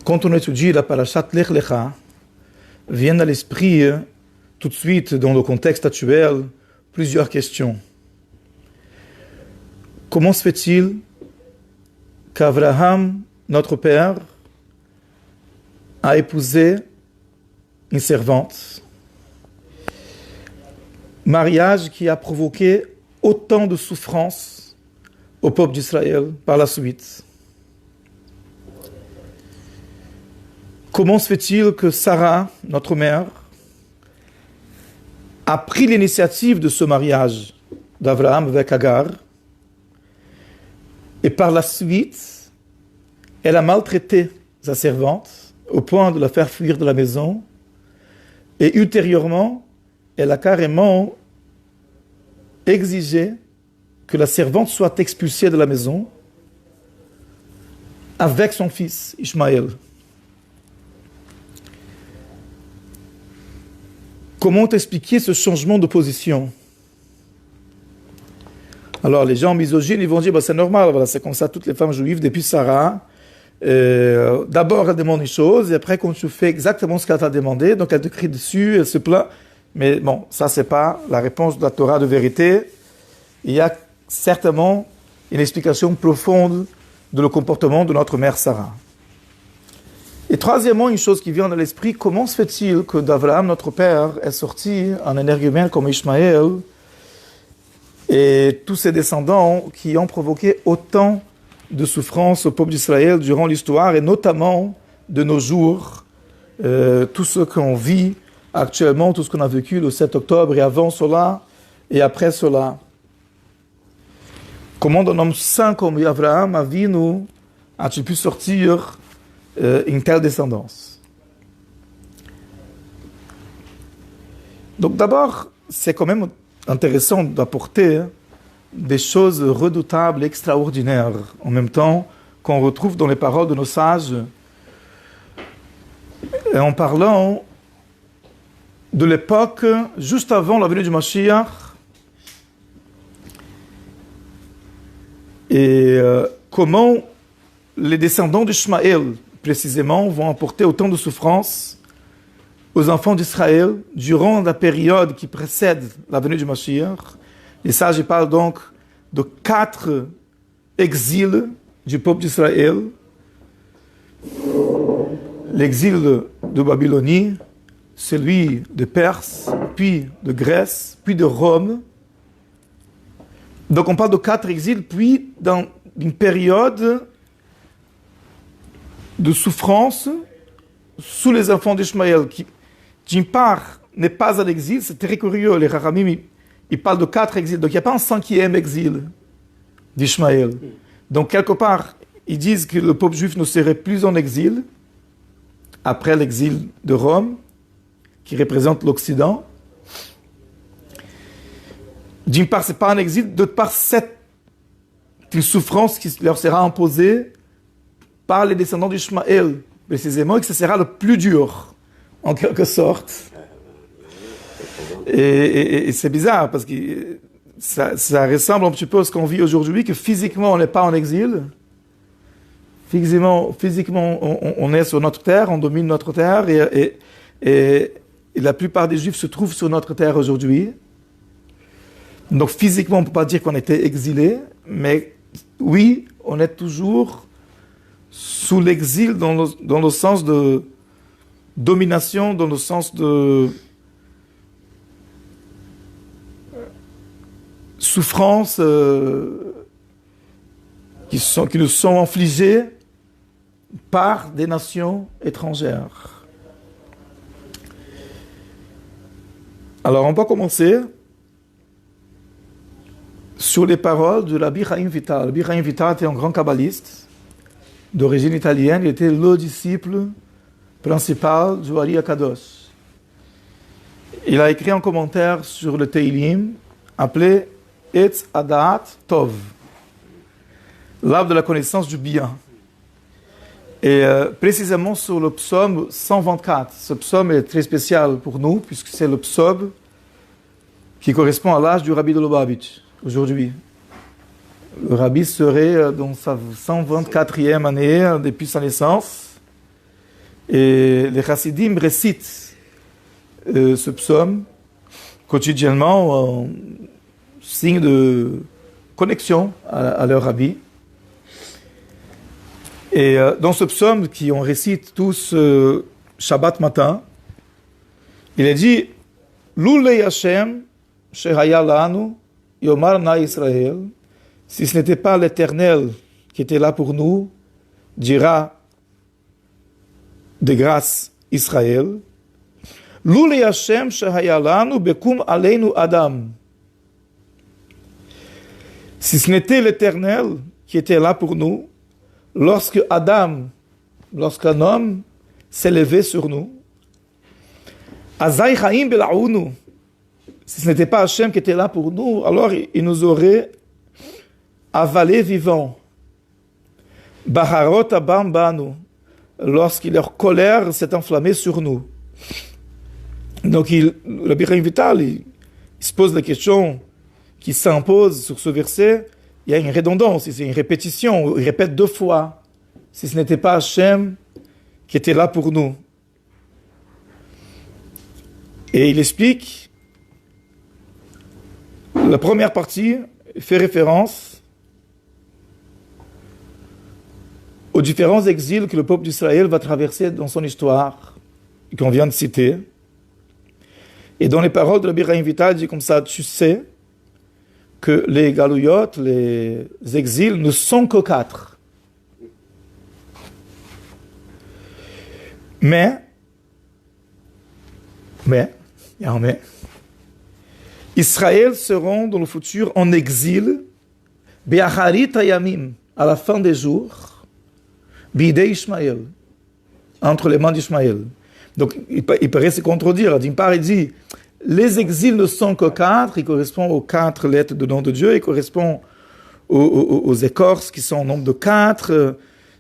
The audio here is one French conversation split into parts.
Quand on étudie la parashat Lech Lecha, viennent à l'esprit, tout de suite, dans le contexte actuel, plusieurs questions. Comment se fait-il qu'Abraham, notre père, a épousé une servante? Mariage qui a provoqué autant de souffrances au peuple d'Israël par la suite. Comment se fait-il que Sarah, notre mère, a pris l'initiative de ce mariage d'Abraham avec Agar et par la suite, elle a maltraité sa servante au point de la faire fuir de la maison et ultérieurement, elle a carrément exigé que la servante soit expulsée de la maison avec son fils Ishmaël. Comment expliquer ce changement de position? Alors, les gens misogynes, ils vont dire, c'est normal, voilà, c'est comme ça, toutes les femmes juives, depuis Sarah, d'abord, elle demande une chose, et après, quand tu fais exactement ce qu'elle t'a demandé, donc elle te crie dessus, elle se plaint. Mais bon, ça, c'est pas la réponse de la Torah de vérité. Il y a certainement une explication profonde de le comportement de notre mère Sarah. Et troisièmement, une chose qui vient à l'esprit, comment se fait-il que d'Abraham, notre père, est sorti un énergumène comme Ishmaël et tous ses descendants qui ont provoqué autant de souffrances au peuple d'Israël durant l'histoire et notamment de nos jours, tout ce qu'on vit actuellement, tout ce qu'on a vécu le 7 octobre et avant cela et après cela. Comment un homme saint comme Abraham Avinu a-t-il pu sortir une telle descendance? Donc d'abord, c'est quand même intéressant d'apporter des choses redoutables, extraordinaires, en même temps qu'on retrouve dans les paroles de nos sages, en parlant de l'époque juste avant la venue du Mashiach, et comment les descendants d'Ishmaël, précisément, vont apporter autant de souffrances aux enfants d'Israël durant la période qui précède la venue du Mashiach. Les sages parlent donc de 4 exils du peuple d'Israël. L'exil de Babylonie, celui de Perse, puis de Grèce, puis de Rome. Donc on parle de 4 exils, puis dans une période de souffrance sous les enfants d'Ishmaël, qui d'une part n'est pas à l'exil. C'est très curieux, les Rachamim, ils parlent de 4 exils, donc il n'y a pas un 5e exil d'Ishmaël. Donc quelque part, ils disent que le peuple juif ne serait plus en exil, après l'exil de Rome, qui représente l'Occident. D'une part, ce n'est pas un exil, d'autre part, c'est une souffrance qui leur sera imposée par les descendants d'Ishmaël, précisément, et que ce sera le plus dur, en quelque sorte. Et c'est bizarre, parce que ça ressemble un petit peu à ce qu'on vit aujourd'hui, que physiquement, on n'est pas en exil. Physiquement, on est sur notre terre, on domine notre terre, et la plupart des Juifs se trouvent sur notre terre aujourd'hui. Donc physiquement, on ne peut pas dire qu'on était exilés, mais oui, on est toujours sous l'exil dans le sens de domination, dans le sens de souffrances qui nous sont infligées par des nations étrangères. Alors on va commencer sur les paroles de Rabbi Chaim Vital. Rabbi Chaim Vital était un grand kabbaliste d'origine italienne. Il était le disciple principal du Ari Akadosh. Il a écrit un commentaire sur le Teilim appelé Etz Adat Tov, l'arbre de la connaissance du bien. Et précisément sur le psaume 124. Ce psaume est très spécial pour nous, puisque c'est le psaume qui correspond à l'âge du Rabbi de Lubavitch, aujourd'hui. Le Rabbi serait dans sa 124e année depuis sa naissance. Et les chassidim récitent ce psaume quotidiennement en signe de connexion à leur rabbi. Et dans ce psaume qu'on récite tous Shabbat matin, il est dit Lulei Hashem shehaya lanu yomar na Israël, si ce n'était pas l'Éternel qui était là pour nous, dira de grâce Israël. Lulei Hashem shehaya lanu bekum aleinu Adam. Si ce n'était l'Éternel qui était là pour nous, lorsqu'un homme s'est levé sur nous, Azai chaim belaounu, si ce n'était pas Hachem qui était là pour nous, alors il nous aurait avalé vivants. Baharot abam banu, lorsque leur colère s'est enflammée sur nous. Donc le Birahim Vital, il se pose la question qui s'impose sur ce verset. Il y a une redondance, c'est une répétition, il répète 2 fois. Si ce n'était pas Hachem qui était là pour nous. Et il explique, la première partie fait référence aux différents exils que le peuple d'Israël va traverser dans son histoire, qu'on vient de citer. Et dans les paroles de la Birahim Vital, il dit comme ça, tu sais que les galouyot, les exils, ne sont que 4. Mais, il y a un mais, Israël seront dans le futur en exil, Be'acharit hayamim, à la fin des jours, Bidei Ishmaël, entre les mains d'Ishmaël. Donc, il paraît se contredire. D'une part, il dit, les exils ne sont que 4, ils correspondent aux 4 lettres du nom de Dieu, ils correspondent aux écorces qui sont au nombre de 4,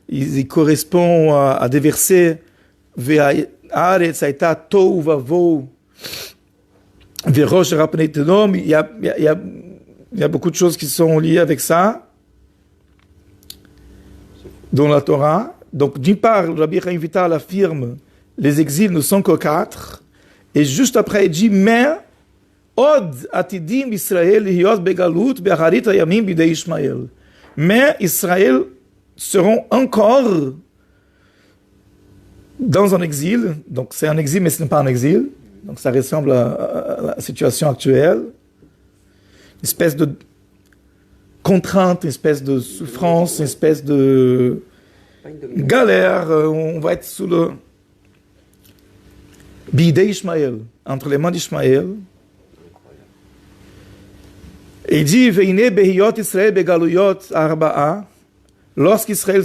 ils correspondent à des versets, Ve'aretz haïta tohu vavo, ve'rosh rapnei tenom, il y a beaucoup de choses qui sont liées avec ça, dans la Torah. Donc, d'une part, Rabbi Chaim Vital affirme, les exils ne sont que 4, et juste après, il dit, mais, Od atidim Israël hiyot begalut be'acharit hayamim bidei Ishmael. Mais Israël seront encore dans un exil, donc c'est un exil, mais ce n'est pas un exil, donc ça ressemble à la situation actuelle, une espèce de contrainte, une espèce de souffrance, une espèce de galère, on va être sous le bidei Ishmael, entre les mains d'Ishmael. Et il dit, Veine behiyot Israël begaluyot arba'a, lorsqu'Israël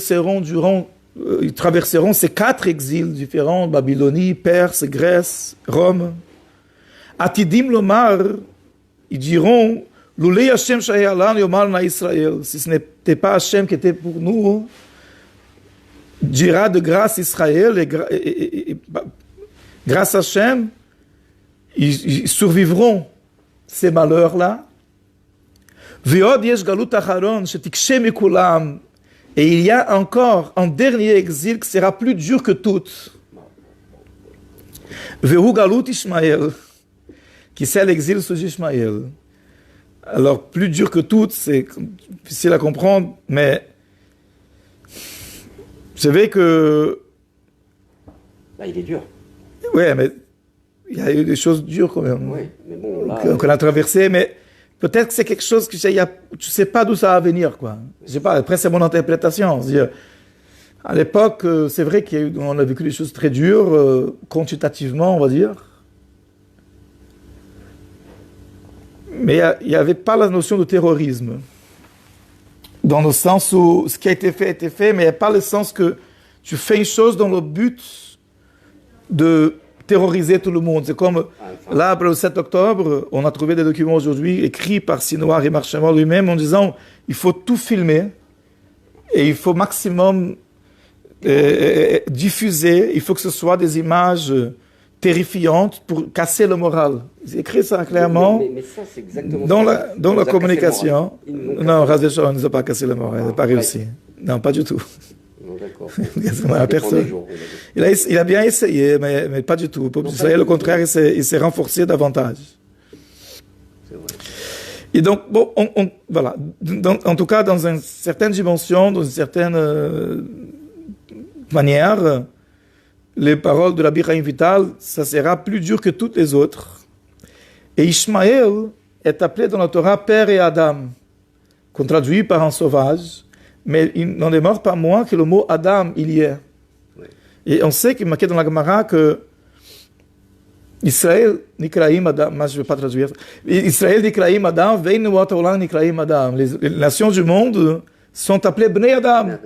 ils traverseront ces 4 exils différents, Babylonie, Perse, Grèce, Rome. Atidim lomar, ils diront, Lulei Hashem shaya lanu yomar na Israël, si ce n'était pas Hashem qui était pour nous, dira de grâce Israël, et grâce à Hashem, ils survivront ces malheurs-là. Ve'od yesh galut acharon shetiksheh mikulam, et il y a encore un dernier exil qui sera plus dur que toutes. Ve'hu galut Ishmael, qui c'est l'exil sous Ishmael. Alors, plus dur que toutes, c'est difficile à comprendre, mais vous savez que... Là, il est dur. Oui, mais il y a eu des choses dures quand même. Oui, mais bon, là... Qu'on a traversé, mais peut-être que c'est quelque chose que tu ne sais pas d'où ça va venir, quoi. Je sais pas, après c'est mon interprétation. C'est-à-dire, à l'époque, c'est vrai qu'on a vécu des choses très dures, quantitativement, on va dire. Mais il n'y avait pas la notion de terrorisme. Dans le sens où ce qui a été fait, mais il n'y a pas le sens que tu fais une chose dans le but de terroriser tout le monde. C'est comme là, après le 7 octobre, on a trouvé des documents aujourd'hui écrits par Sinouar et Marchemont lui-même en disant il faut tout filmer et il faut maximum diffuser, il faut que ce soit des images terrifiantes pour casser le moral. Ils écrivent ça clairement mais ça, c'est exactement dans la communication. Non, Razeshon ne nous a pas cassé le moral, il n'a pas réussi. Non, pas du tout. Ouais. d'accord. Quasiment à personne. Jours, Il a bien essayé, mais pas du tout. Le peuple d'Israël, au contraire, il s'est renforcé davantage. C'est vrai. Et donc, bon, voilà. En tout cas, dans une certaine dimension, dans une certaine manière, les paroles de Rabbi Chaim Vital, ça sera plus dur que toutes les autres. Et Ishmaël est appelé dans la Torah Père et Adam, qu'on traduit par un sauvage, mais il n'en demeure pas moins que le mot Adam, il y est. Oui. Et on sait qu'il est marqué dans la Gemara que Israël Nikraim Adam, moi je ne vais pas traduire. Israël Nikraim Adam, Veinu Olam Nikraim Adam. Les nations du monde sont appelées Bnei Adam.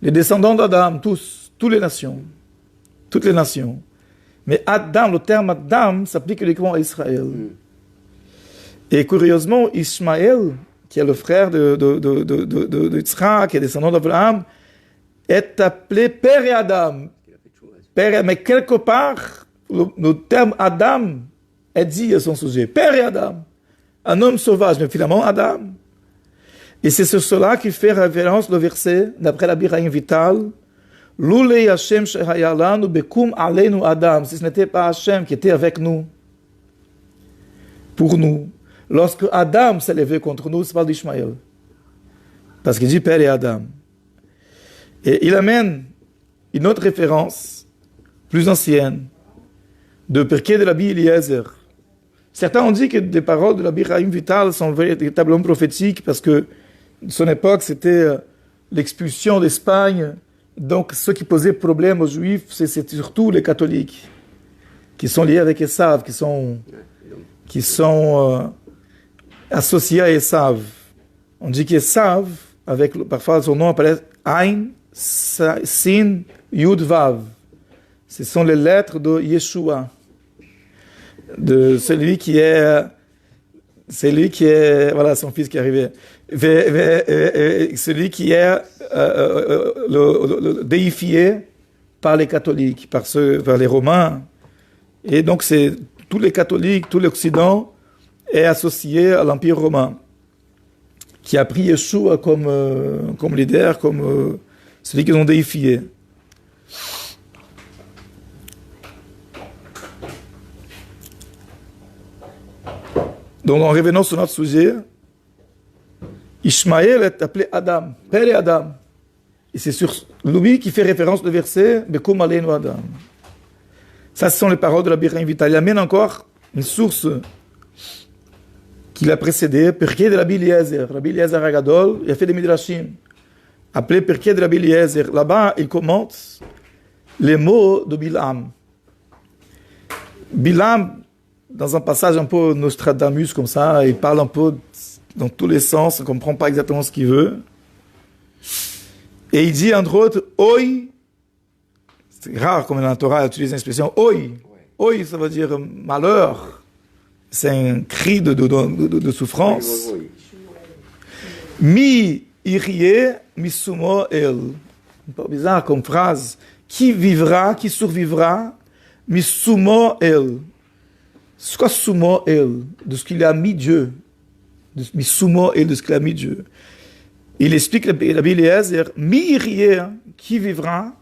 Les descendants d'Adam, toutes les nations. Toutes les nations. Mais Adam, le terme Adam s'applique uniquement à Israël. Et curieusement, Ishmaël, qui est le frère de Yitzhak, qui est descendant d'Abraham, est appelé Père et Adam. Père, mais quelque part, le terme Adam est dit à son sujet. Père et Adam. Un homme sauvage, mais finalement Adam. Et c'est sur cela qu'il fait référence le verset, d'après Rabbi Chaim Vital, Lulei Hashem shehayalanu bekum aleinu Adam. Si ce n'était pas Hashem qui était avec nous, pour nous, lorsque Adam s'est levé contre nous, c'est pas d'Ishmaël. Parce qu'il dit Père et Adam. Et il amène une autre référence, plus ancienne, de Pirkei de Rabbi Eliezer. Certains ont dit que les paroles de Rabbi Chaim Vital sont véritablement prophétiques parce que son époque, c'était l'expulsion d'Espagne. Donc, ce qui posait problème aux Juifs, c'est surtout les catholiques qui sont liés avec Esav, qui sont associés à Esav. On dit qu'Esav, parfois son nom apparaît Ain, Sin, Yud, Vav. Ce sont les lettres de Yeshua, de celui qui est, voilà, son fils qui est arrivé, celui qui est le déifié par les catholiques, par les Romains. Et donc, c'est tous les catholiques, tout l'Occident est associé à l'Empire romain, qui a pris Yeshua comme leader, comme celui qu'ils ont déifié. Donc, en revenant sur notre sujet, Ishmaël est appelé Adam, Père et Adam. Et c'est sur lui qui fait référence le verset Bekum aleinu Adam. Ça, ce sont les paroles de Rabbi Chaim Vital. Il amène encore une source qui l'a précédé, Pirkei de Rabbi Eliezer. Rabbi Eliezer Agadol, il a fait des midrashim, appelé Pirkei de Rabbi Eliezer. Là-bas, il commente les mots de Bilam. Bilam, dans un passage un peu Nostradamus comme ça, il parle un peu dans tous les sens, on ne comprend pas exactement ce qu'il veut. Et il dit entre autres, Oi, c'est rare comme dans la Torah utilise l'expression Oi. Oi, ça veut dire malheur. C'est un cri de souffrance. Mi irie, mi sumo el. Un peu bizarre comme phrase. Qui vivra, qui survivra, mi sumo el. C'est quoi sumo el? De ce qu'il a mis Dieu. Mi sumo el, de ce qu'il a mis Dieu. Il explique Rabbi Eliezer, mi irie, qui vivra,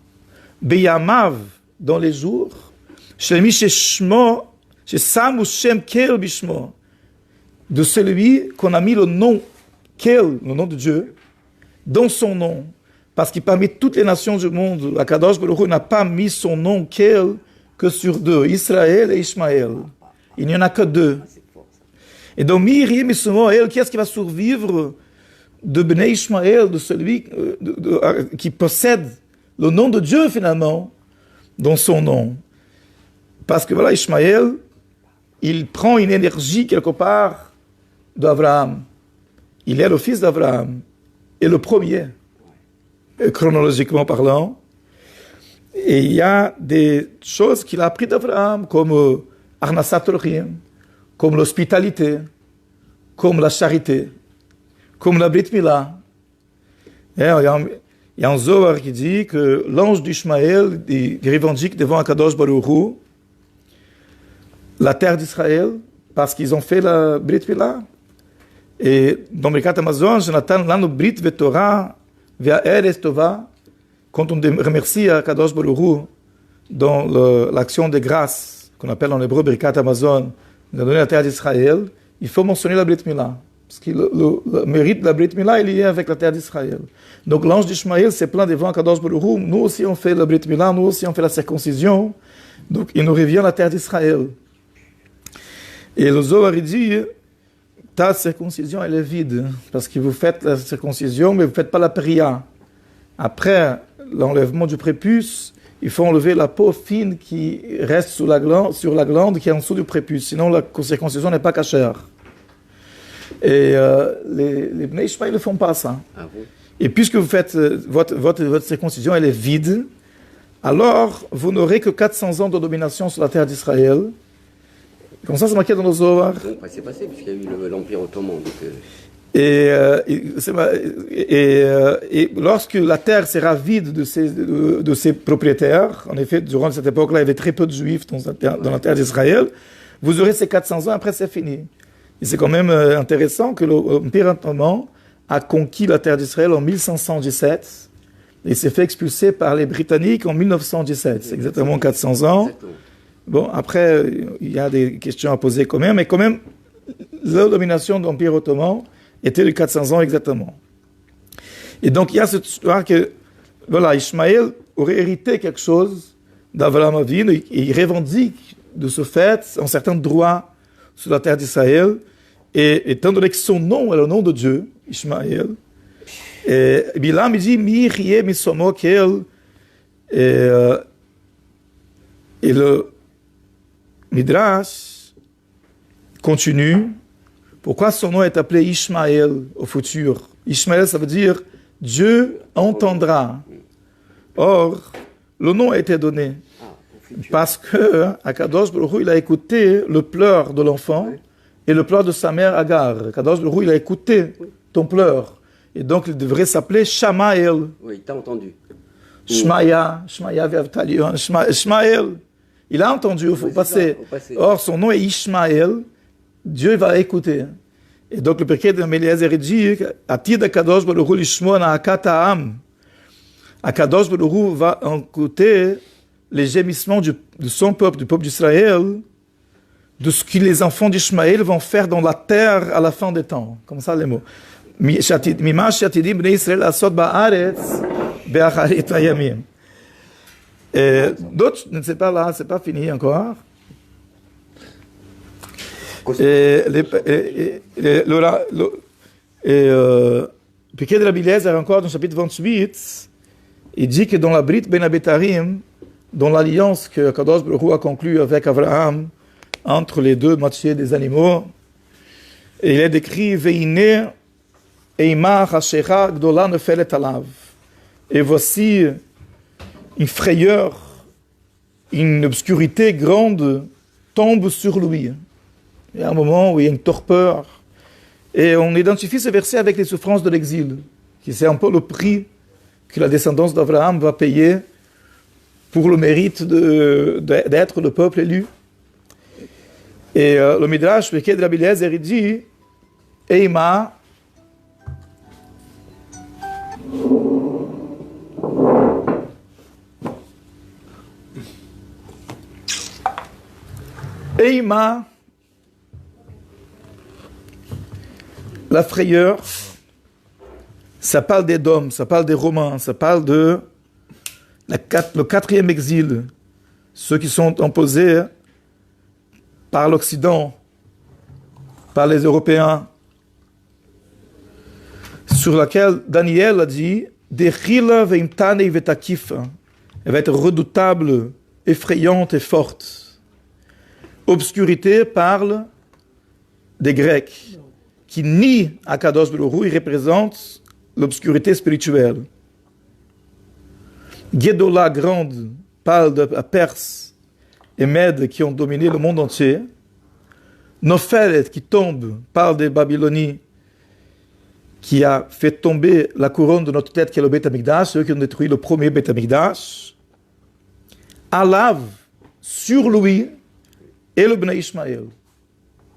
beyamav, dans les jours, shelmi sheshmo, shesamu shem kel bishmo, de celui qu'on a mis le nom kel, le nom de Dieu, dans son nom. Parce que parmi toutes les nations du monde, Akadosh Baruch Hu n'a pas mis son nom kel que sur deux, Israël et Ishmaël. Il n'y en a que deux. Et donc, Miri, Misumoël, qui est-ce qui va survivre de Bnei Ishmaël, de celui qui possède le nom de Dieu finalement, dans son nom? Parce que voilà, Ishmaël, il prend une énergie quelque part d'Abraham. Il est le fils d'Abraham, et le premier, chronologiquement parlant. Et il y a des choses qu'il a appris d'Abraham, comme Arnasat Orchim, comme l'hospitalité, comme la charité, comme la Brit Mila. Il y a un Zohar qui dit que l'ange d'Ishmaël, il revendique devant Akadosh Baruch Hu la terre d'Israël, parce qu'ils ont fait la Brit Mila. Et dans le cas d'Amazon, Jonathan, là, le Brit Vetorah, via Eretz Tova, quand on remercie à Kadosh Baruch Hu dans l'action de grâce, qu'on appelle en hébreu Birkat Amazon, de donner la terre d'Israël, il faut mentionner la Brit Mila. Parce que le mérite de la Brit Mila est lié avec la terre d'Israël. Donc l'ange d'Ishmaël s'est plaint devant Kadosh Baruch Hu, nous aussi on fait la Brit Mila, nous aussi on fait la circoncision, donc il nous revient la terre d'Israël. Et le Zohar dit, ta circoncision elle est vide, parce que vous faites la circoncision, mais vous ne faites pas la priya. Après l'enlèvement du prépuce, il faut enlever la peau fine qui reste sur la glande qui est en dessous du prépuce, sinon la circoncision n'est pas cachère. Et les Bnei Ishmael ne font pas ça. Ah bon? Et puisque vous faites votre circoncision, elle est vide, alors vous n'aurez que 400 ans de domination sur la terre d'Israël. Comme ça, c'est marqué dans le Zohar. Donc, c'est passé, puisqu'il y a eu l'Empire ottoman. Donc, Et lorsque la terre sera vide de ses propriétaires, en effet, durant cette époque-là, il y avait très peu de juifs dans la terre d'Israël, vous aurez ces 400 ans, après c'est fini. Et c'est quand même intéressant que l'Empire ottoman a conquis la terre d'Israël en 1517 et s'est fait expulser par les Britanniques en 1917. C'est exactement 400 ans. exactement. Bon, après, il y a des questions à poser quand même, mais quand même, la domination de l'Empire ottoman était de 400 ans exactement. Et donc, il y a cette histoire que, voilà, Ishmaël aurait hérité quelque chose d'Avraham Avinu, et il revendique de ce fait un certain droit sur la terre d'Israël, et étant donné que son nom est le nom de Dieu, Ishmaël, et Bilam dit, Mi rie mi somo kel, et le Midrash continue. Pourquoi son nom est appelé Ishmaël au futur? Ishmaël, ça veut dire Dieu entendra. Or, le nom a été donné parce que Akadosh Baruch Hu, il a écouté le pleur de l'enfant et le pleur de sa mère Agar. Akadosh Baruch Hu, il a écouté ton pleur. Et donc, il devrait s'appeler Shamaël. Oui, il t'a entendu. Shmaya Ve'avtalion, Shmaël. Il a entendu au passé. Or, son nom est Ishmaël. Dieu va écouter. Et donc, le Pirkei de Eliezer dit Atid Akadosh Baruch Hu lishmo na'akat ha'am. Akadosh Baruch Hu va écouter les gémissements de son peuple, du peuple d'Israël, de ce que les enfants d'Ishmaël vont faire dans la terre à la fin des temps. Comme ça, les mots. Mima shatidim bnei Israël asot ba'aretz be'acharit hayamim. D'autres, ne sais pas là, c'est pas fini encore. Pirkei de Rabbi Eliezer, encore dans le chapitre 28, il dit que dans la Brit Ben Abetarim, dans l'alliance que Kadosh Baruch Hu a conclue avec Abraham, entre les deux moitiés des animaux, il est décrit Veine Eima Hashera Gdola Nefelet Alav. Et voici une frayeur, une obscurité grande tombe sur lui. Il y a un moment où il y a une torpeur. Et on identifie ce verset avec les souffrances de l'exil, qui c'est un peu le prix que la descendance d'Abraham va payer pour le mérite d'être le peuple élu. Et le Midrash, Pirkei de Rabbi Eliezer, il dit Eima Eima, la frayeur, ça parle des Dômes, ça parle des Romains, ça parle de le 4e exil, ceux qui sont imposés par l'Occident, par les Européens, sur laquelle Daniel a dit Dechila veimtane vetakifa, elle va être redoutable, effrayante et forte. Obscurité parle des Grecs qui nient Akadosh Baruch Hu, il représente l'obscurité spirituelle. Gedola, grande, parle de la Perse et Mède qui ont dominé le monde entier. Nophelet, qui tombe, parle des Babylonies qui a fait tomber la couronne de notre tête qui est le Beth Amikdash, ceux qui ont détruit le premier Beth Amikdash. Alav, sur lui, et le Bnei Ishmael.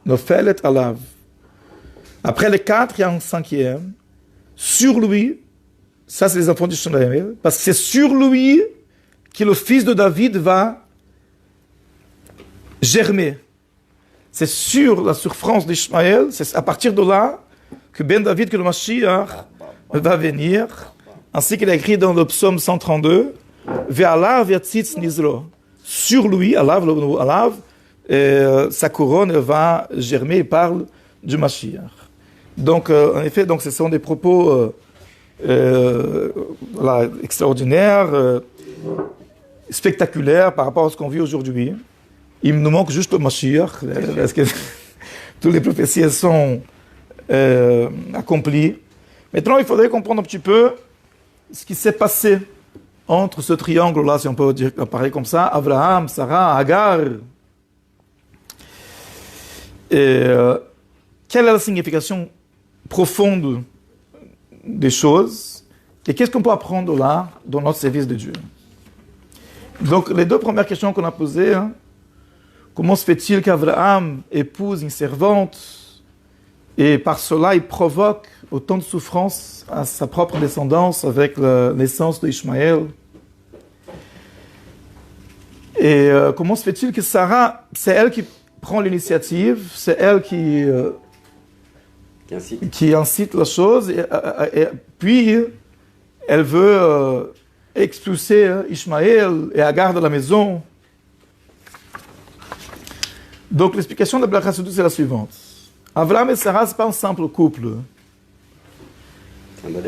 Nophelet Alav. Après les 4, il y a un 5e. Sur lui, Ça, c'est les enfants d'Ishmaël. Parce que c'est sur lui que le fils de David va germer. C'est sur la souffrance d'Ishmaël, c'est à partir de là que Ben David, que le Mashiach va venir, ainsi qu'il a écrit dans le psaume 132, Ve'alav yatzitz nizro. Sur lui, alav, sa couronne va germer, il parle du Mashiach. Donc, en effet, donc, ce sont des propos voilà, extraordinaires, spectaculaires par rapport à ce qu'on vit aujourd'hui. Il nous manque juste le Mashiach, parce que toutes les prophéties elles sont accomplies. Maintenant, il faudrait comprendre un petit peu ce qui s'est passé entre ce triangle-là, si on peut dire, parler comme ça, Abraham, Sarah, Agar. Quelle est la signification profonde des choses et qu'est-ce qu'on peut apprendre là dans notre service de Dieu? Donc, les deux premières questions qu'on a posées, comment se fait-il qu'Abraham épouse une servante et par cela il provoque autant de souffrance à sa propre descendance avec la naissance d'Ishmaël? Et comment se fait-il que Sarah, c'est elle qui prend l'initiative, c'est elle qui incite la chose, et puis elle veut expulser Ishmaël et Agar de la maison. Donc l'explication de Bracha Sudou, c'est la suivante. Abraham et Sarah, ce n'est pas un simple couple.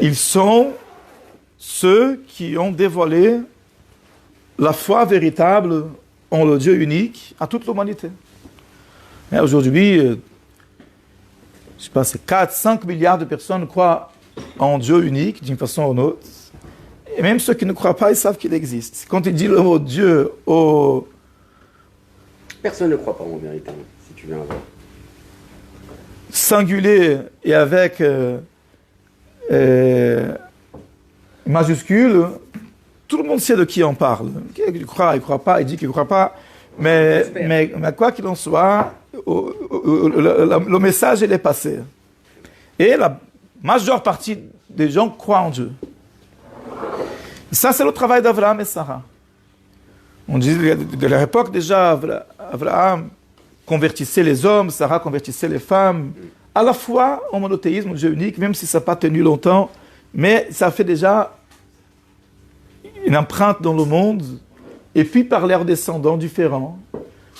Ils sont ceux qui ont dévoilé la foi véritable en le Dieu unique à toute l'humanité. Et aujourd'hui, je ne sais pas, c'est 4-5 milliards de personnes croient en Dieu unique d'une façon ou d'une autre. Et même ceux qui ne croient pas, ils savent qu'il existe. Quand il dit le mot Dieu au... Personne ne croit pas en vérité, si tu viens à voir. Singulier et avec majuscule, tout le monde sait de qui on parle. Il croit, il ne croit pas, il dit qu'il ne croit pas. Mais quoi qu'il en soit, le message il est passé. Et la majeure partie des gens croient en Dieu. Ça, c'est le travail d'Abraham et Sarah. On dit de leur époque déjà, Abraham convertissait les hommes, Sarah convertissait les femmes, à la fois au monothéisme, au Dieu unique, même si ça n'a pas tenu longtemps, mais ça fait déjà une empreinte dans le monde, et puis par leurs descendants différents,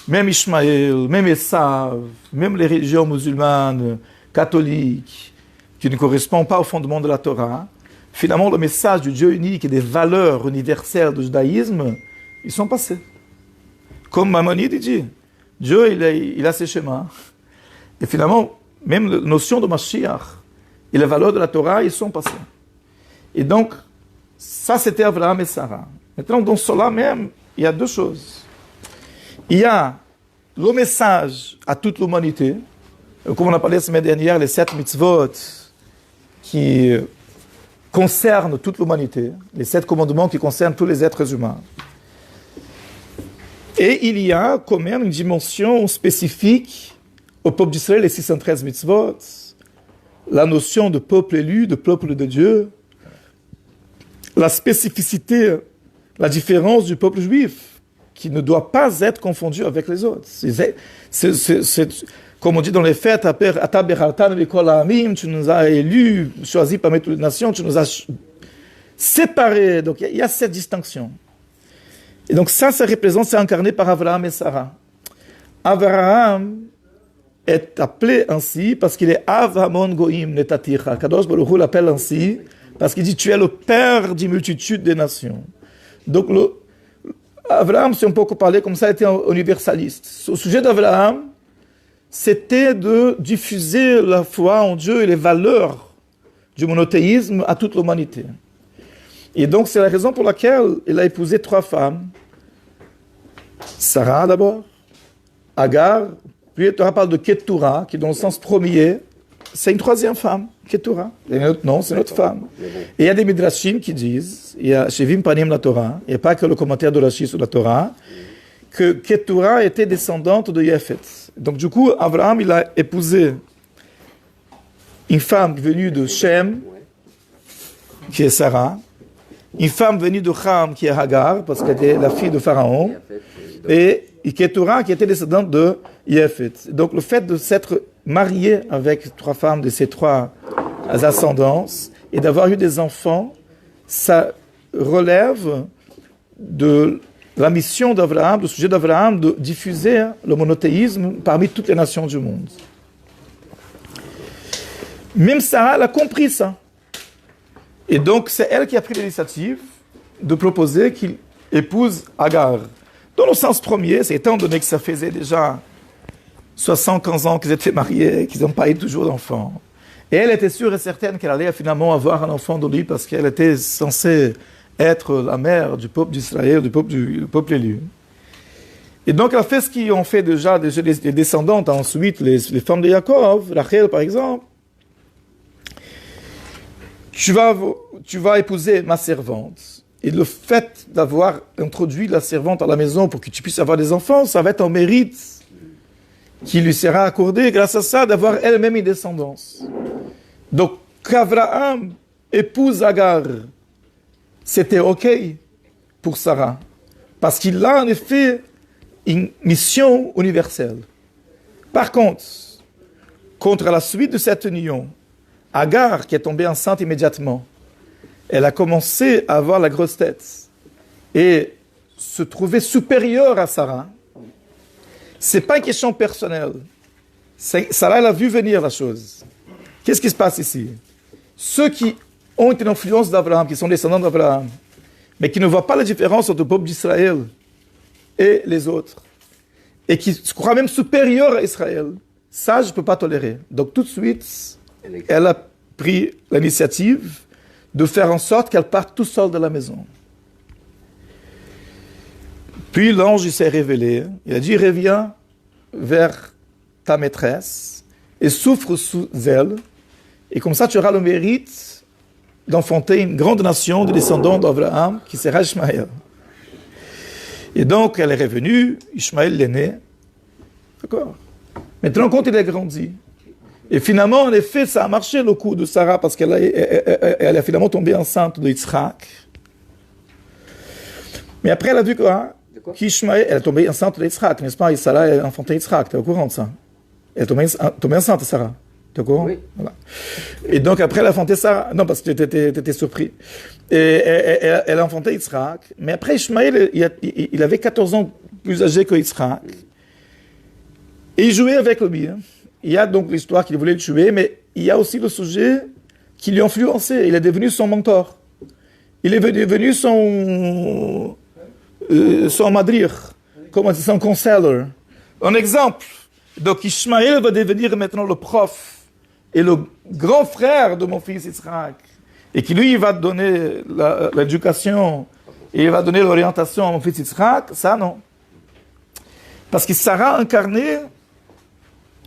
même Ishmaël, même Esav, même les religions musulmanes, catholiques, qui ne correspondent pas au fondement de la Torah, finalement le message du Dieu unique et des valeurs universelles du judaïsme, ils sont passés. Comme Maïmonide dit, Dieu il a ses chemins. Et finalement, même la notion de Mashiach et les valeurs de la Torah, ils sont passés. Et donc, ça c'était Abraham et Sarah. Maintenant, dans cela même, il y a deux choses. Il y a le message à toute l'humanité, comme on a parlé la semaine dernière, les 7 mitzvot qui concernent toute l'humanité, les 7 commandements qui concernent tous les êtres humains. Et il y a quand même une dimension spécifique au peuple d'Israël, les 613 mitzvot, la notion de peuple élu, de peuple de Dieu, la spécificité, la différence du peuple juif, qui ne doit pas être confondu avec les autres. C'est comme on dit dans les fêtes, tu nous as élus, choisis parmi toutes les nations, tu nous as séparés. Donc il y a cette distinction. Et donc ça représente, c'est incarné par Abraham et Sarah. Abraham est appelé ainsi parce qu'il est Avamon Goïm Netaticha. Kadosh Baruch Hu l'appelle ainsi parce qu'il dit tu es le père d'une multitude des nations. Donc Abraham, si on peut parler comme ça, était un universaliste. Au sujet d'Abraham, c'était de diffuser la foi en Dieu et les valeurs du monothéisme à toute l'humanité. Et donc, c'est la raison pour laquelle il a épousé 3 femmes. Sarah d'abord, Agar, puis tu parle de Ketura, qui dans le sens premier, c'est une 3e femme, Ketura. Et non, c'est notre femme. Et il y a des midrashim qui disent, il y a Shevim Panim la Torah, il n'y a pas que le commentaire de Rashi sur la Torah, que Ketura était descendante de Yefet. Donc du coup, Abraham, il a épousé une femme venue de Shem, qui est Sarah, une femme venue de Ham, qui est Hagar, parce qu'elle était la fille de Pharaon, et Ketura, qui était descendante de Yefet. Donc le fait de s'être marié avec 3 femmes de ces 3 ascendances et d'avoir eu des enfants, ça relève de la mission d'Abraham, le sujet d'Abraham, de diffuser le monothéisme parmi toutes les nations du monde. Même Sarah, elle a compris ça. Et donc, c'est elle qui a pris l'initiative de proposer qu'il épouse Agar. Dans le sens premier, c'est étant donné que ça faisait déjà 75 ans qu'ils étaient mariés et qu'ils n'ont pas eu toujours d'enfants. Et elle était sûre et certaine qu'elle allait finalement avoir un enfant de lui parce qu'elle était censée être la mère du peuple d'Israël, du peuple élu. Et donc, elle a fait ce qu'ils ont fait déjà les descendantes, ensuite les femmes de Yaakov, Rachel par exemple. Tu vas épouser ma servante. Et le fait d'avoir introduit la servante à la maison pour que tu puisses avoir des enfants, ça va être un mérite qui lui sera accordé grâce à ça d'avoir elle-même une descendance. Donc, qu'Abraham épouse Agar, c'était OK pour Sarah. Parce qu'il a en effet une mission universelle. Par contre la suite de cette union, Agar, qui est tombée enceinte immédiatement, elle a commencé à avoir la grosse tête et se trouver supérieure à Sarah. Ce n'est pas une question personnelle. Sarah, elle a vu venir la chose. Qu'est-ce qui se passe ici? Ceux qui ont une influence d'Abraham, qui sont descendants d'Abraham, mais qui ne voient pas la différence entre le peuple d'Israël et les autres, et qui se croient même supérieurs à Israël, ça, je ne peux pas tolérer. Donc, tout de suite, elle a pris l'initiative de faire en sorte qu'elle parte tout seule de la maison. Puis l'ange il s'est révélé, il a dit, reviens vers ta maîtresse et souffre sous elle, et comme ça tu auras le mérite d'enfanter une grande nation de descendants d'Abraham qui sera Ishmaël. Et donc elle est revenue, Ishmaël est né. D'accord. Maintenant, quand il a grandi, et finalement, en effet, ça a marché le coup de Sarah parce qu'elle a finalement tombé enceinte de Yitzhak. Mais après, elle a vu quoi? Qu'Ishmaël, elle est tombée enceinte de Yitzhak, n'est-ce pas? Et Sarah a enfanté Yitzhak, tu es au courant de ça? Elle est tombée enceinte, Sarah. Tu es au courant? Oui. Voilà. Et donc après, elle a enfanté Sarah. Non, parce que tu étais surpris. Et elle a enfanté Yitzhak. Mais après, Ishmaël, il avait 14 ans plus âgé que Yitzhak. Et il jouait avec lui. Hein. Il y a donc l'histoire qu'il voulait le tuer, mais il y a aussi le sujet qui lui a influencé. Il est devenu son mentor. Il est devenu son madrir, comme on dit, son conseiller. Un exemple. Donc Ishmaël va devenir maintenant le prof et le grand frère de mon fils Yitzhak. Et qui lui, il va donner l'éducation et il va donner l'orientation à mon fils Yitzhak. Ça, non. Parce que Sarah incarnait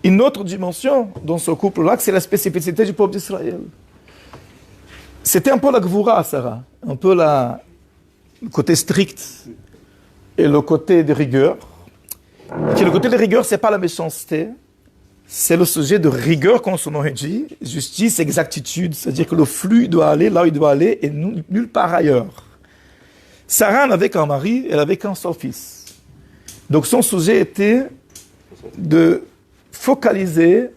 une autre dimension dans ce couple-là, que c'est la spécificité du peuple d'Israël. C'était un peu la gvoura, Sarah, un peu le côté strict et le côté de rigueur. Et le côté de rigueur, c'est pas la méchanceté, c'est le sujet de rigueur, comme son nom dit, justice, exactitude, c'est-à-dire que le flux doit aller là où il doit aller et nulle part ailleurs. Sarah n'avait qu'un mari, elle avait qu'un seul fils. Donc son sujet était de focaliser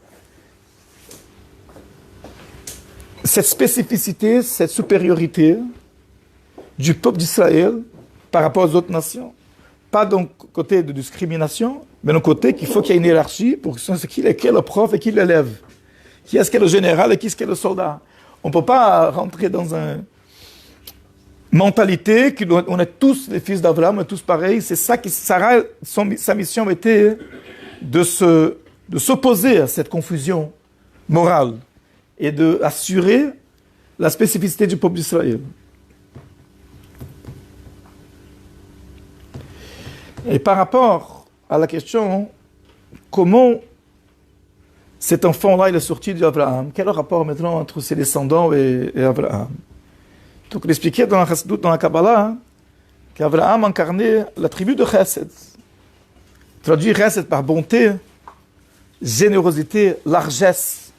cette spécificité, cette supériorité du peuple d'Israël par rapport aux autres nations. Pas d'un côté de discrimination, mais d'un côté qu'il faut qu'il y ait une hiérarchie pour ce qui est le prof et qui l'élève. Qui est-ce qui est le général et qui est-ce qui est le soldat. On ne peut pas rentrer dans une mentalité qu'on est tous les fils d'Abraham, on est tous pareils. C'est ça qui Sarah, sa mission était de s'opposer à cette confusion morale et d'assurer la spécificité du peuple d'Israël. Et par rapport à la question, comment cet enfant-là il est sorti d'Abraham, quel est le rapport maintenant entre ses descendants et Abraham? Donc, on expliquait dans la Chassidut, dans la Kabbalah, qu'Abraham incarnait la tribu de Chesed. Traduit Chesed par bonté, générosité, largesse.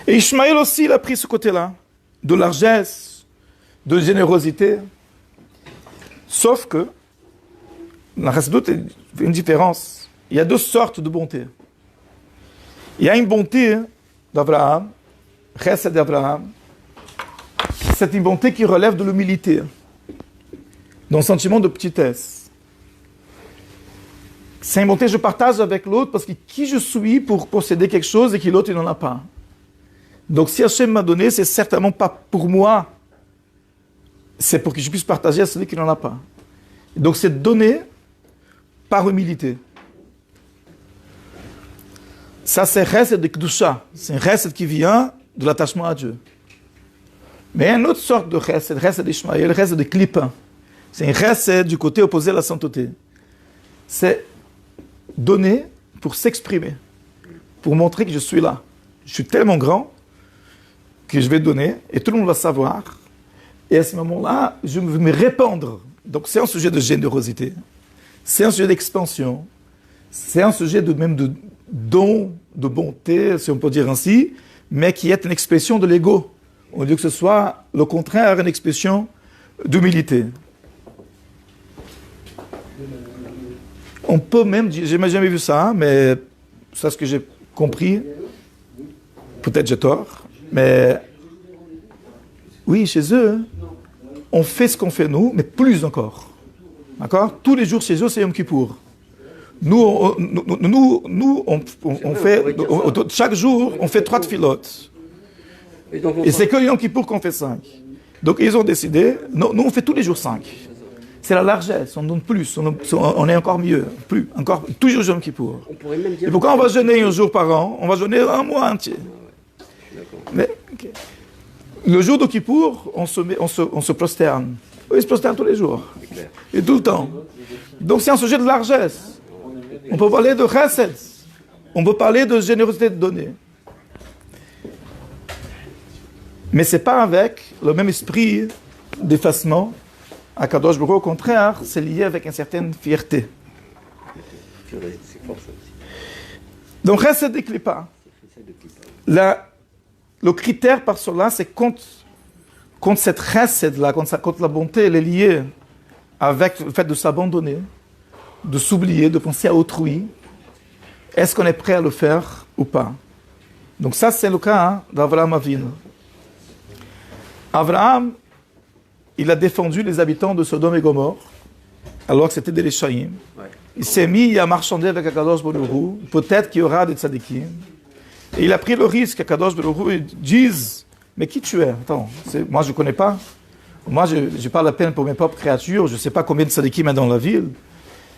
Et Ishmaël aussi, il a pris ce côté-là. de largesse, de générosité. Sauf que, dans la Chassidut, il y a une différence. Il y a deux sortes de bonté. Il y a une bonté d'Abraham, Chesed d'Abraham. C'est une bonté qui relève de l'humilité, d'un sentiment de petitesse. C'est une bonté que je partage avec l'autre parce que qui je suis pour posséder quelque chose et que l'autre il n'en a pas. Donc si Hachem m'a donné, c'est certainement pas pour moi, c'est pour que je puisse partager à celui qui n'en a pas. Donc c'est donner par humilité. Ça c'est Chesed de Kedusha, c'est un Chesed qui vient de l'attachement à Dieu. Mais il y a une autre sorte de Chesed, Chesed d'Ishmaël, Chesed de Klippa. C'est un Chesed du côté opposé à la sainteté. C'est donner pour s'exprimer, pour montrer que je suis là. Je suis tellement grand que je vais donner et tout le monde va savoir. Et à ce moment-là, je vais me répandre. Donc c'est un sujet de générosité, c'est un sujet d'expansion, c'est un sujet même de don, de bonté, si on peut dire ainsi, mais qui est une expression de l'ego, au lieu que ce soit le contraire, une expression d'humilité. On peut même dire, je n'ai jamais vu ça, mais c'est ce que j'ai compris, peut-être j'ai tort, mais oui, chez eux, on fait ce qu'on fait nous, mais plus encore. D'accord? Tous les jours chez eux, c'est Yom Kippour. Nous, on fait, chaque jour, on fait 3 tfilotes. Et c'est que Yom Kippour qu'on fait 5. Donc ils ont décidé, nous on fait tous les jours 5. C'est la largesse, on donne plus, on est encore mieux, plus, encore, toujours Yom Kippour. Et pourquoi on va jeûner un jour par an? On va jeûner un mois entier. Mais, okay. Le jour de Kippour, on se prosterne. Ils se prosternent tous les jours. Et tout le temps. Donc c'est un sujet de largesse. On peut parler de chesed. On peut parler de générosité de donner. Mais ce n'est pas avec le même esprit d'effacement. À Kadosh Baruch Hu, au contraire, c'est lié avec une certaine fierté. Donc chesed et klippa. Le critère par cela, c'est contre cette chesed-là, contre la bonté, elle est liée avec le fait de s'abandonner, de s'oublier, de penser à autrui. Est-ce qu'on est prêt à le faire ou pas? Donc ça, c'est le cas d'Avraham Avinu. Avraham, il a défendu les habitants de Sodome et Gomorrhe, alors que c'était des Réchaïm. Ouais. Il s'est mis à marchander avec Akadosh Baruch Hu. Peut-être qu'il y aura des tzadikim. Et il a pris le risque qu'Akadosh Baruch Hu dise « Mais qui tu es? Attends, moi je ne connais pas. Moi je parle à peine pour mes propres créatures. Je ne sais pas combien de tzadikim il y a dans la ville. »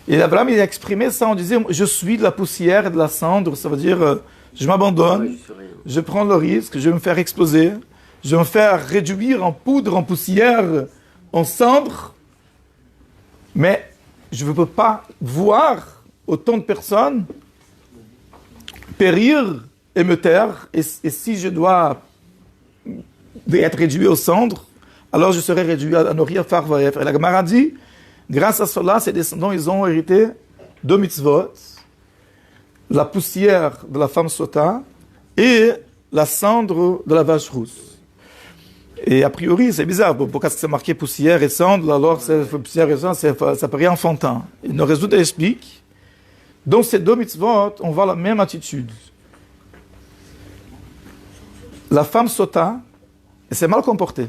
Et Abraham, il a exprimé ça en disant « Je suis de la poussière et de la cendre. » Ça veut dire je m'abandonne, je prends le risque, je vais me faire exploser, je vais me faire réduire en poudre, en poussière, en cendre. Mais je ne peux pas voir autant de personnes périr et me taire, et si je dois être réduit aux cendres, alors je serai réduit à nourrir Farvaef. Et la Gemara dit, grâce à cela, ses descendants, ils ont hérité 2 mitzvot, la poussière de la femme sota et la cendre de la vache rousse. Et a priori, c'est bizarre, pourquoi c'est marqué poussière et cendre, alors poussière et cendre, ça paraît enfantin. Et nos résultats expliquent, dans ces 2 mitzvot, on voit la même attitude. La femme sota, elle s'est mal comportée.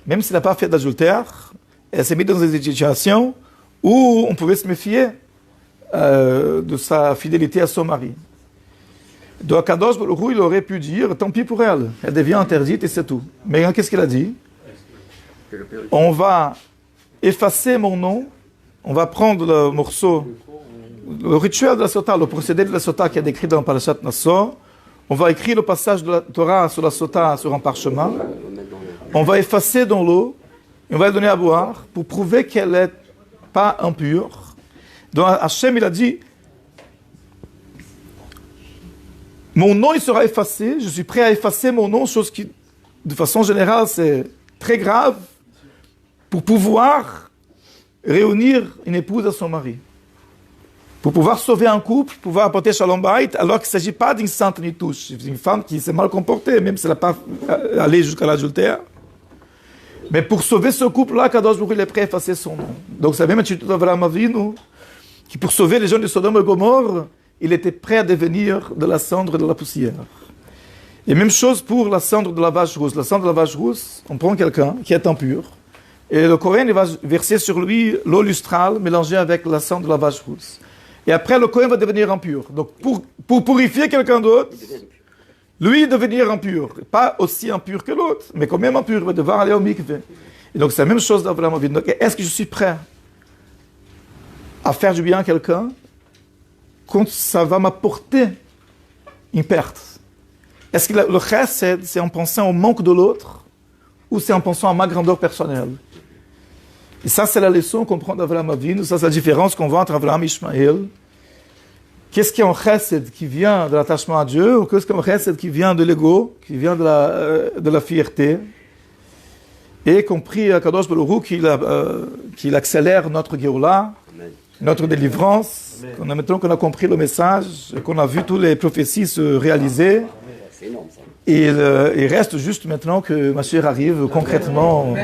Même s'il n'a pas fait d'adultère, elle s'est mise dans une situation où on pouvait se méfier de sa fidélité à son mari. Donc Akadosh Baruch Hu, il aurait pu dire, tant pis pour elle, elle devient interdite et c'est tout. Mais qu'est-ce qu'il a dit? On va effacer mon nom, on va prendre le morceau, le rituel de la sota, le procédé de la sota qui est décrit dans le Parashat Nassor. On va écrire le passage de la Torah sur la sota sur un parchemin. On va effacer dans l'eau et on va la donner à boire pour prouver qu'elle n'est pas impure. Donc Hachem, il a dit, mon nom, il sera effacé. Je suis prêt à effacer mon nom, chose qui, de façon générale, c'est très grave, pour pouvoir réunir une épouse à son mari. Pour pouvoir sauver un couple, pouvoir apporter Shalom Bayit, alors qu'il ne s'agit pas d'une sainte nitouche, une femme qui s'est mal comportée, même si elle n'a pas allé jusqu'à l'adultère. Mais pour sauver ce couple-là, Kadosh Baruch Hu, il est prêt à effacer son nom. Donc c'est la même attitude d'Avraham Avinu, qui pour sauver les gens de Sodome et Gomorrhe, il était prêt à devenir de la cendre et de la poussière. Et même chose pour la cendre de la vache rousse. La cendre de la vache rousse, on prend quelqu'un qui est impur, et le Kohen il va verser sur lui l'eau lustrale mélangée avec la cendre de la vache rousse. Et après, le Kohen va devenir impur. Donc pour purifier quelqu'un d'autre, lui devenir impur. Pas aussi impur que l'autre, mais quand même impur, il va devoir aller au mikveh. Et donc c'est la même chose d'Avraham Avinu. Donc est-ce que je suis prêt à faire du bien à quelqu'un quand ça va m'apporter une perte? Est-ce que le chesed, c'est en pensant au manque de l'autre ou c'est en pensant à ma grandeur personnelle? Et ça, c'est la leçon qu'on prend d'Avraham Avinu. Ça, c'est la différence qu'on voit entre Avraham et Ishmaël. Qu'est-ce qui est un chesed qui vient de l'attachement à Dieu ou qu'est-ce qui est un chesed qui vient de l'ego, qui vient de la fierté? Et compris à Kadosh Baruch Hu qu'il accélère notre Géoula, notre délivrance, maintenant qu'on a compris le message, qu'on a vu toutes les prophéties se réaliser. C'est énorme ça. Et il reste juste maintenant que Mashiach arrive concrètement,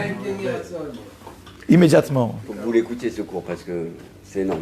immédiatement. Faut que vous l'écoutiez ce cours parce que c'est énorme.